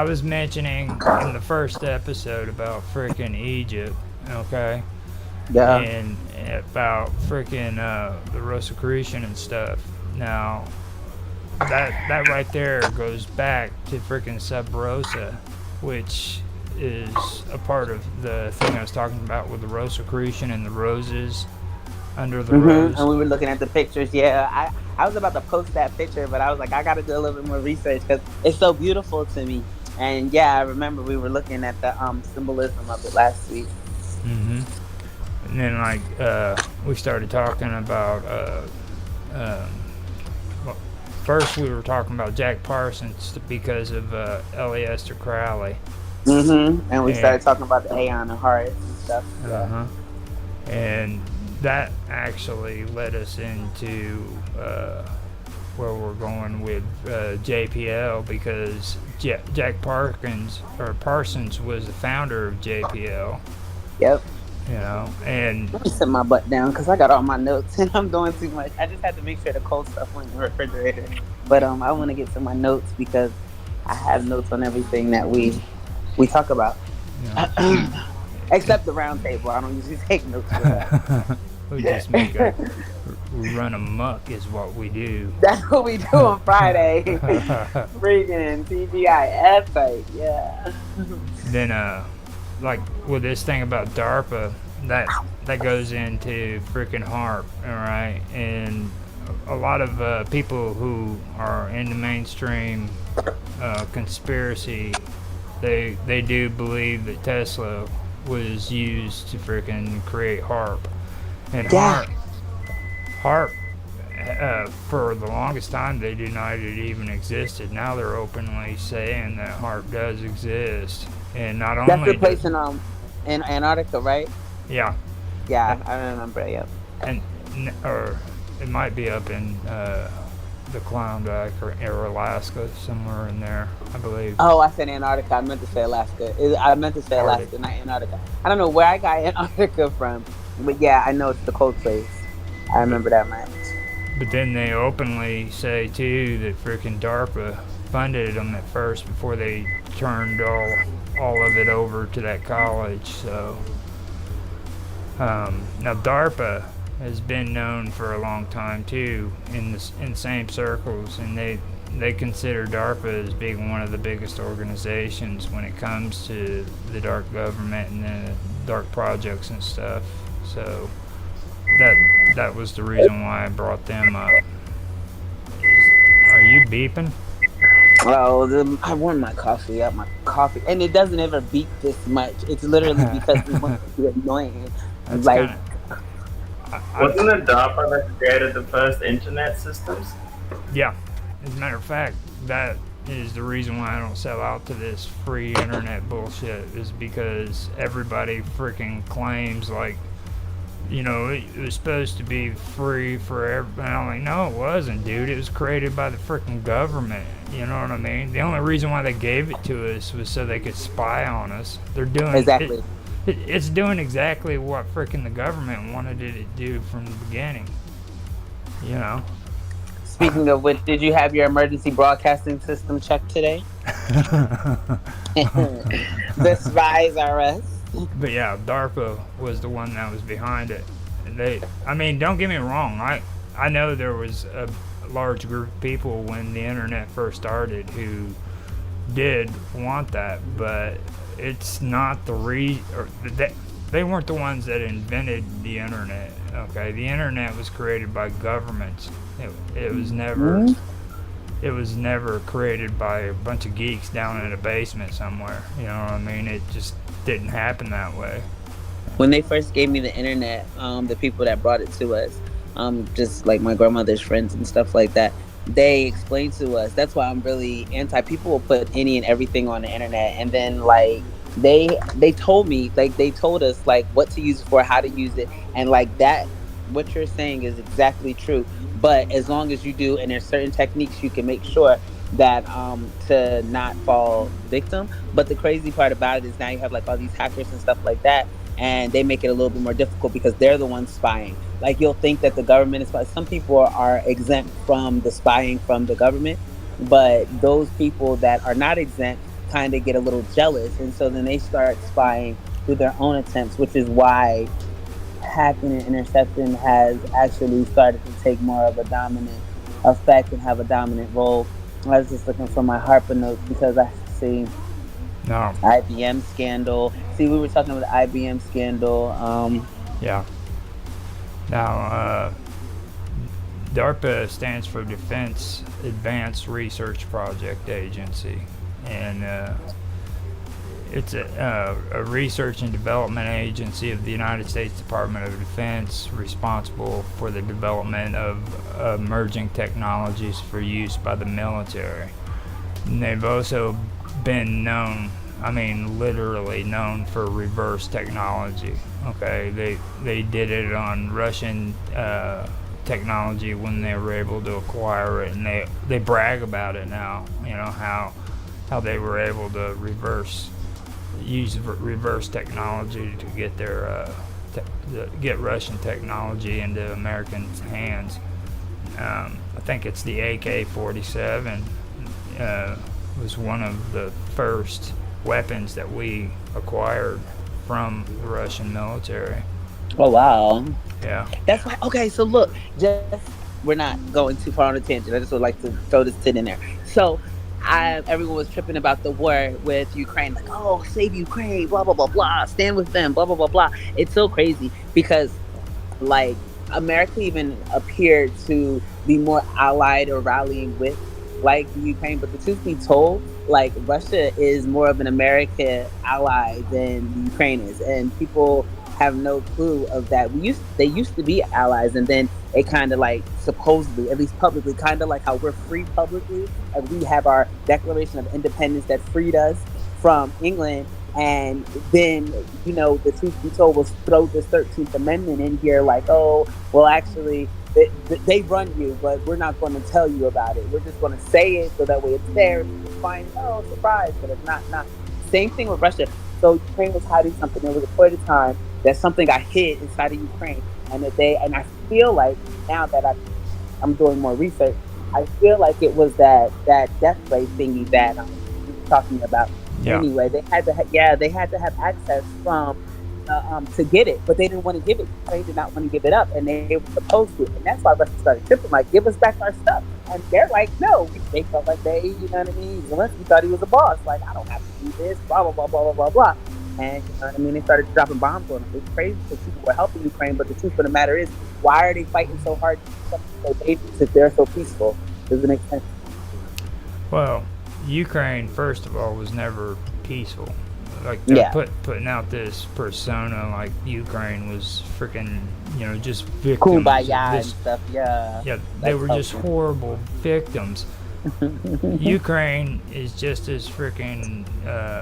was mentioning in the first episode about freaking Egypt, okay? Yeah. And about freaking the Rosicrucian and stuff. Now, that right there goes back to freaking Sub Rosa, which is a part of the thing I was talking about with the Rosicrucian and the roses under the rose. And we were looking at the pictures. Yeah, I was about to post that picture, but I was like, I got to do a little bit more research because it's so beautiful to me. And yeah, I remember we were looking at the symbolism of it last week. Mm-hmm. And then we started talking about well, first we were talking about Jack Parsons because of Elliester Crowley. And we started talking about the Aeon and Horus and stuff. Uh-huh. And that actually led us into where we're going with JPL, because Jack Parsons was the founder of JPL. Yep. You know, and let me sit my butt down because I got all my notes and I'm doing too much. I just had to make sure the cold stuff went in the refrigerator. But I want to get to my notes because I have notes on everything that we talk about. Yeah. Except the round table. I don't usually take notes for that. We just run amok is what we do. That's what we do on Friday. Freaking TGIF site, yeah. Then like with this thing about DARPA, that goes into freaking HARP, all right? And a lot of people who are in the mainstream conspiracy, they do believe that Tesla was used to freaking create HARP. And HARP, for the longest time, they denied it even existed. Now they're openly saying that HARP does exist. And not only... That's the place in Antarctica, right? Yeah. Yeah, I remember, yep. Or it might be up in the Klondike or Alaska, somewhere in there, I believe. Oh, I said Antarctica. I meant to say Alaska. I meant to say Alaska, not Antarctica. I don't know where I got Antarctica from, but yeah, I know it's the cold place. I remember that much. But then they openly say, too, that freaking DARPA funded them at first before they turned all of it over to that college. So now DARPA has been known for a long time too in same circles, and they consider DARPA as being one of the biggest organizations when it comes to the dark government and the dark projects and stuff. So that was the reason why I brought them up. Are you beeping? Oh, I want my coffee out. My coffee, and it doesn't ever beep this much. It's literally because it wants to be annoying. That's like, wasn't it DARPA that created the first internet systems? Yeah. As a matter of fact, that is the reason why I don't sell out to this free internet bullshit, is because everybody freaking claims like, you know, it was supposed to be free for everybody. I'm like, no, it wasn't, dude. It was created by the freaking government. You know what I mean? The only reason why they gave it to us was so they could spy on us. They're doing exactly. It's doing exactly what freaking the government wanted it to do from the beginning. You know? Speaking of which, did you have your emergency broadcasting system checked today? The spies are us. But yeah, DARPA was the one that was behind it. And I mean, don't get me wrong. I know there was a large group of people when the internet first started who did want that, but it's not they weren't the ones that invented the internet. Okay, the internet was created by governments. It was never it was never created by a bunch of geeks down in a basement somewhere. You know what I mean? It just didn't happen that way. When they first gave me the internet, the people that brought it to us, just like my grandmother's friends and stuff like that, they explained to us. That's why I'm really anti. People will put any and everything on the internet, and then like they told me, like they told us like what to use it for, how to use it, and like that. What you're saying is exactly true. But as long as you do, and there's certain techniques you can make sure that to not fall victim. But the crazy part about it is now you have like all these hackers and stuff like that, and they make it a little bit more difficult because they're the ones spying. Like you'll think that the government is spying. Some people are exempt from the spying from the government, but those people that are not exempt kind of get a little jealous, and so then they start spying through their own attempts, which is why hacking and interception has actually started to take more of a dominant effect and have a dominant role. I was just looking for my Harper notes because I see No. IBM scandal. See, we were talking about the IBM scandal. Yeah. Now, DARPA stands for Defense Advanced Research Project Agency, and it's a research and development agency of the United States Department of Defense, responsible for the development of emerging technologies for use by the military. And they've also been known, I mean literally known, for reverse technology. Okay, they did it on Russian technology when they were able to acquire it, and they brag about it now, you know, how they were able to use reverse technology to get their get Russian technology into Americans' hands. I think it's the AK-47 was one of the first weapons that we acquired from the Russian military. Oh wow! Yeah, that's why. Okay, so look, just we're not going too far on a tangent. I just would like to throw this tit in there. So, everyone was tripping about the war with Ukraine, like, oh, save Ukraine, blah blah blah blah, stand with them, blah blah blah blah. It's so crazy because, like, America even appeared to be more allied or rallying with, like, the Ukraine, but the truth be told, like, Russia is more of an American ally than the Ukraine is, and people have no clue of that. They used to be allies, and then it kind of, like, supposedly, at least publicly, kind of like how we're free publicly, like we have our Declaration of Independence that freed us from England, and then, you know, the truth be told was throw this 13th Amendment in here, like, oh, well, actually, they run you, but we're not going to tell you about it. We're just going to say it so that way it's there. You find, oh, surprise, but it's not. Same thing with Russia. So Ukraine was hiding something. There was a point of time that something got hid inside of Ukraine, and I feel like now that I'm doing more research, I feel like it was that death ray thingy that we were talking about. Yeah. Anyway, they had to have access from to get it, but they didn't want to give it. They did not want to give it up, and they were supposed to, and that's why Russia started tripping, like, give us back our stuff. And they're like, no. They felt like you know what I mean? Zelensky thought he was a boss. Like, I don't have to do this, blah, blah, blah, blah, blah, blah, blah. And, you know what I mean? They started dropping bombs on them. It's crazy because people were helping Ukraine, but the truth of the matter is, why are they fighting so hard if they're so peaceful? Does it make sense? Well, Ukraine, first of all, was never peaceful. Like, they're putting out this persona like Ukraine was freaking, you know, just victims. Kumbaya and stuff, yeah. Yeah, they were just horrible victims. Ukraine is just as freaking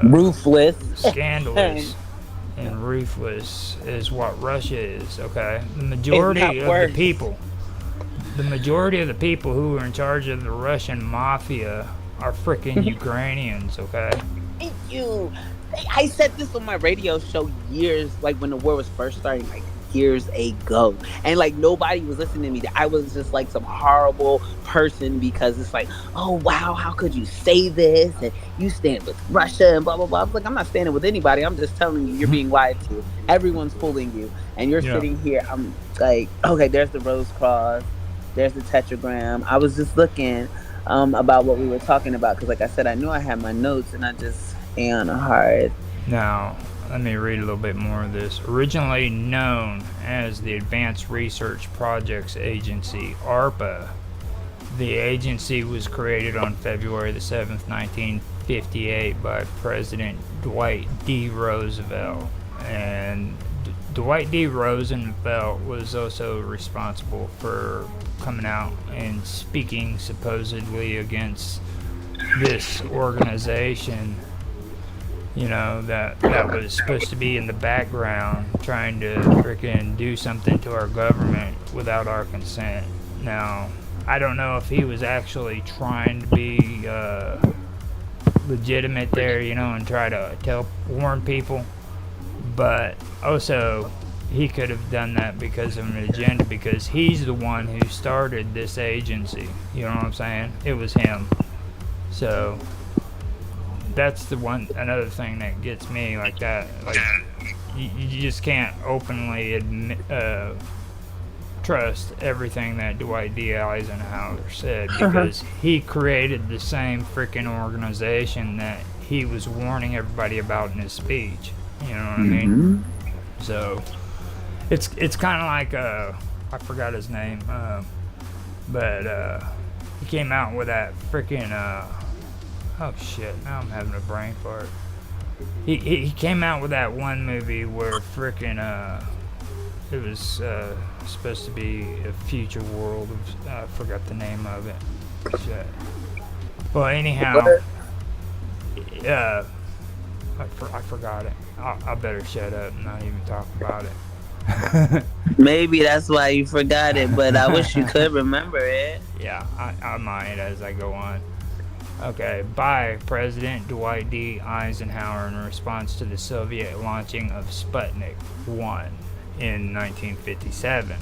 ruthless, scandalous, and ruthless as what Russia is. Okay, the majority of the people who are in charge of the Russian mafia are freaking Ukrainians. Okay. Thank you. I said this on my radio show years, like when the war was first starting, like years ago, and like nobody was listening to me. I was just like some horrible person because it's like, oh wow, how could you say this? And you stand with Russia and blah blah blah. I was like, I'm not standing with anybody. I'm just telling you, you're being lied to. Everyone's fooling you, and you're sitting here. I'm like, okay, there's the Rose Cross, there's the tetragram. I was just looking about what we were talking about because, like I said, I knew I had my notes, and I just on hard. Now, let me read a little bit more of this. Originally known as the Advanced Research Projects Agency, ARPA, the agency was created on February the 7th, 1958 by President Dwight D. Roosevelt. And Dwight D. Roosevelt was also responsible for coming out and speaking supposedly against this organization, you know, that was supposed to be in the background trying to freaking do something to our government without our consent. Now, I don't know if he was actually trying to be legitimate there, you know, and try to warn people, but also he could have done that because of an agenda, because he's the one who started this agency. You know what I'm saying? It was him. So that's the one another thing that gets me like that. Like you just can't openly admit, trust everything that Dwight D. Eisenhower said, because he created the same freaking organization that he was warning everybody about in his speech. You know what I mean? So it's kind of like I forgot his name, but he came out with that freaking oh shit! Now I'm having a brain fart. He came out with that one movie where freaking it was supposed to be a future world of I forgot the name of it. Shit. Well, anyhow, I forgot it. I better shut up and not even talk about it. Maybe that's why you forgot it, but I wish you could remember it. Yeah, I might as I go on. Okay, by President Dwight D. Eisenhower in response to the Soviet launching of Sputnik 1 in 1957.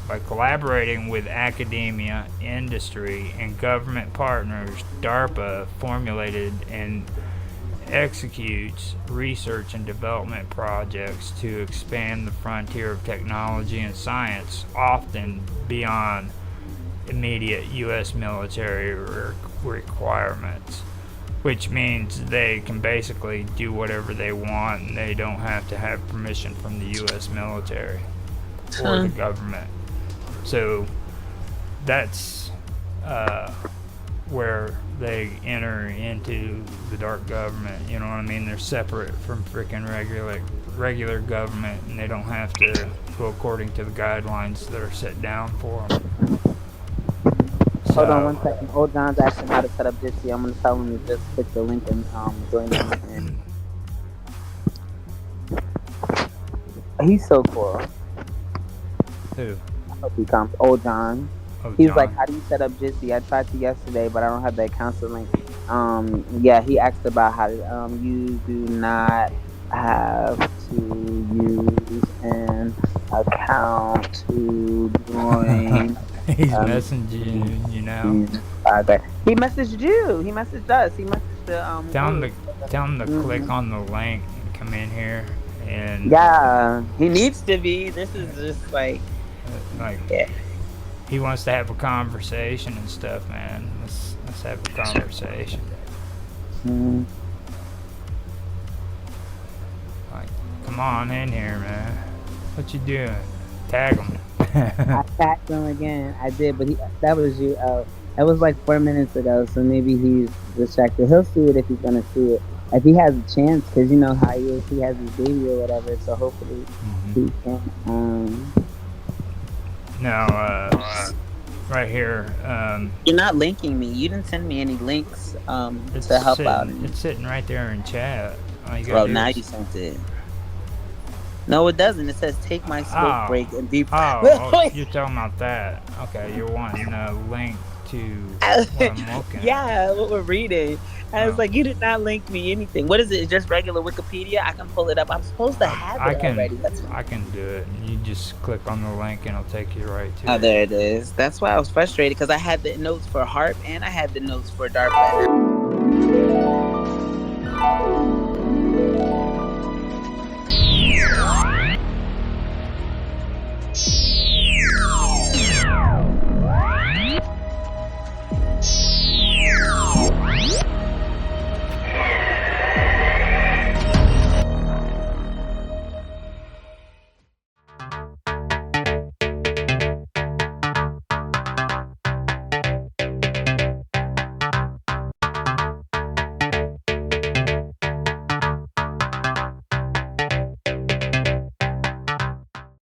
By collaborating with academia, industry, and government partners, DARPA formulated and executes research and development projects to expand the frontier of technology and science, often beyond immediate U.S. military requirements, which means they can basically do whatever they want and they don't have to have permission from the U.S. military or the government. So that's where they enter into the dark government. You know what I mean? They're separate from freaking regular government, and they don't have to go according to the guidelines that are set down for them. Hold on 1 second. Old John's asking how to set up Jitsi. I'm gonna tell him to just click the link and join him. He's so cool. Who? I hope he comes. Old John. He's like, how do you set up Jitsi? I tried to yesterday, but I don't have the account link. Yeah, he asked about how you do not have to use an account to join. He's messaging you now. He messaged you. He messaged us. He messaged the Tell him to click on the link and come in here. And yeah, he needs to be. This is just like yeah. He wants to have a conversation and stuff, man. Let's have a conversation. Like, come on in here, man. What you doing? Tag him. I tagged him again. I did, but that was you. That was like 4 minutes ago, so maybe he's distracted. He'll see it if he's gonna see it. If he has a chance, because you know how he is. He has his baby or whatever, so hopefully he can. Now, right here. You're not linking me. You didn't send me any links to help out. It's sitting right there in chat. Well, now you sent it. No, it doesn't. It says take my smoke break and be. You're talking about that. Okay, you're wanting a link to what I'm looking yeah, what we're reading. I was like, you did not link me anything. What is it? It's just regular Wikipedia? I can pull it up. I'm supposed to have it already. I can do it. You just click on the link and it'll take you right to it. Oh, there it is. That's why I was frustrated, because I had the notes for HARP and I had the notes for DARPA.